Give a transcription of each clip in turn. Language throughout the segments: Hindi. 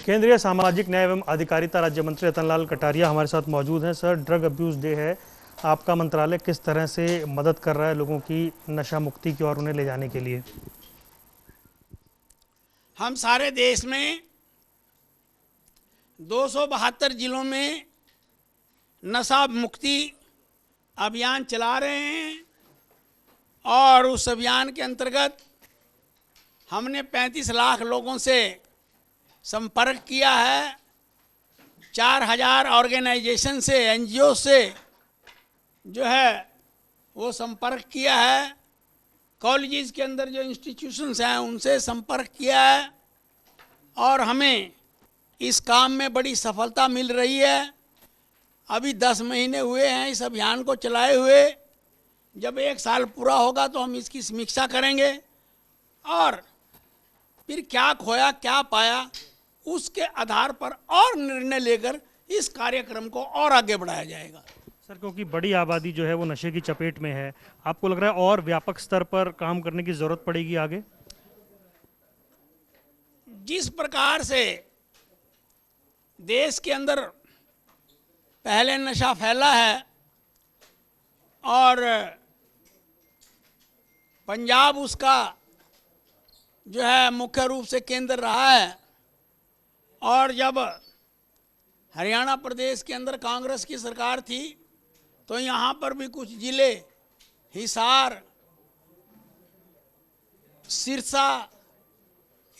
केंद्रीय सामाजिक न्याय एवं अधिकारिता राज्य मंत्री रतनलाल कटारिया हमारे साथ मौजूद हैं। सर, ड्रग अब्यूज़ डे है, आपका मंत्रालय किस तरह से मदद कर रहा है लोगों की नशा मुक्ति की ओर उन्हें ले जाने के लिए? हम सारे देश में 272 जिलों में नशा मुक्ति अभियान चला रहे हैं और उस अभियान के अंतर्गत हमने 35 लाख लोगों से संपर्क किया है। 4000 ऑर्गेनाइजेशन से, एनजीओ से जो है वो संपर्क किया है। कॉलेजेस के अंदर जो इंस्टीट्यूशंस हैं उनसे संपर्क किया है और हमें इस काम में बड़ी सफलता मिल रही है। अभी 10 महीने हुए हैं इस अभियान को चलाए हुए। जब 1 साल पूरा होगा तो हम इसकी समीक्षा करेंगे और फिर क्या खोया क्या पाया उसके आधार पर और निर्णय लेकर इस कार्यक्रम को और आगे बढ़ाया जाएगा। सर, क्योंकि बड़ी आबादी जो है वो नशे की चपेट में है, आपको लग रहा है और व्यापक स्तर पर काम करने की ज़रूरत पड़ेगी आगे? जिस प्रकार से देश के अंदर पहले नशा फैला है और पंजाब उसका जो है मुख्य रूप से केंद्र रहा है, और जब हरियाणा प्रदेश के अंदर कांग्रेस की सरकार थी तो यहाँ पर भी कुछ जिले, हिसार, सिरसा,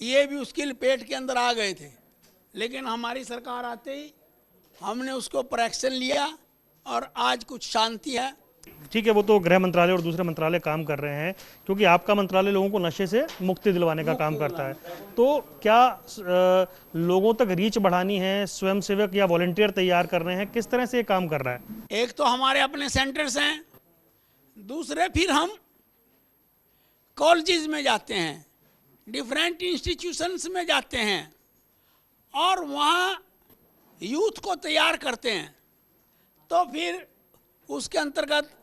ये भी उसकी लपेट के अंदर आ गए थे। लेकिन हमारी सरकार आते ही हमने उसको पर एक्शन लिया और आज कुछ शांति है। ठीक है, वो तो गृह मंत्रालय और दूसरे मंत्रालय काम कर रहे हैं, क्योंकि आपका मंत्रालय लोगों को नशे से मुक्ति दिलवाने का काम करता है। तो क्या लोगों तक रीच बढ़ानी है, स्वयंसेवक या वॉलंटियर तैयार कर रहे हैं, किस तरह से ये काम कर रहा है? एक तो हमारे अपने सेंटर्स हैं, दूसरे फिर हम कॉलेजेस में जाते हैं, डिफरेंट इंस्टीट्यूशंस में जाते हैं और वहाँ यूथ को तैयार करते हैं। तो फिर उसके अंतर्गत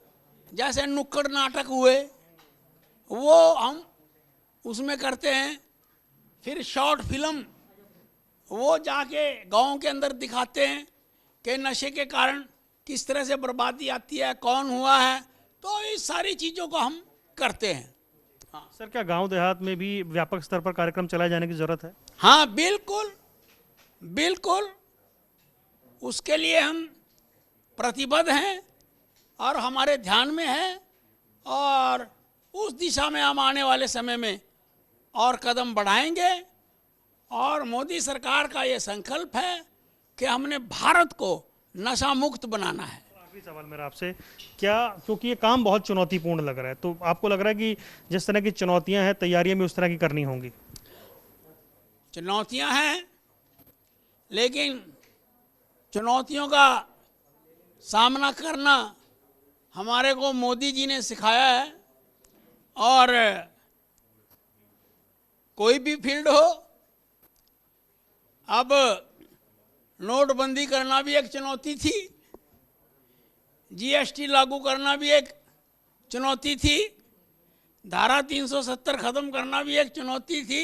जैसे नुक्कड़ नाटक हुए वो हम उसमें करते हैं। फिर शॉर्ट फिल्म वो जाके गांव के अंदर दिखाते हैं कि नशे के कारण किस तरह से बर्बादी आती है, कौन हुआ है। तो इस सारी चीज़ों को हम करते हैं। हाँ सर, क्या गांव देहात में भी व्यापक स्तर पर कार्यक्रम चलाए जाने की ज़रूरत है? हाँ, बिल्कुल बिल्कुल, उसके लिए हम प्रतिबद्ध हैं और हमारे ध्यान में है और उस दिशा में हम आने वाले समय में और कदम बढ़ाएंगे। और मोदी सरकार का ये संकल्प है कि हमने भारत को नशा मुक्त बनाना है। आखिरी सवाल मेरा आपसे, क्या, क्योंकि ये काम बहुत चुनौतीपूर्ण लग रहा है, तो आपको लग रहा है कि जिस तरह की चुनौतियां हैं तैयारियां भी उस तरह की करनी होंगी? चुनौतियां हैं, लेकिन चुनौतियों का सामना करना हमारे को मोदी जी ने सिखाया है। और कोई भी फील्ड हो, अब नोटबंदी करना भी एक चुनौती थी, जीएसटी लागू करना भी एक चुनौती थी, धारा 370 खत्म करना भी एक चुनौती थी,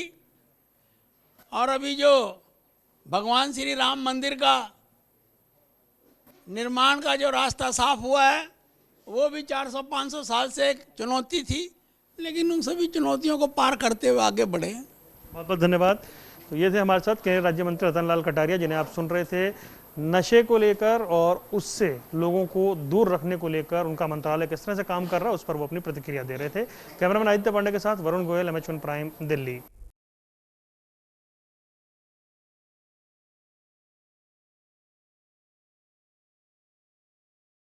और अभी जो भगवान श्री राम मंदिर का निर्माण का जो रास्ता साफ हुआ है वो भी 400-500 साल से एक चुनौती थी। लेकिन उन सभी चुनौतियों को पार करते हुए आगे बढ़े। बहुत बहुत धन्यवाद। तो ये थे हमारे साथ केंद्रीय राज्य मंत्री रतनलाल कटारिया, जिन्हें आप सुन रहे थे नशे को लेकर और उससे लोगों को दूर रखने को लेकर उनका मंत्रालय किस तरह से काम कर रहा है उस पर वो अपनी प्रतिक्रिया दे रहे थे। कैमरामैन आदित्य पांडे के साथ वरुण गोयल, MH1 प्राइम, दिल्ली।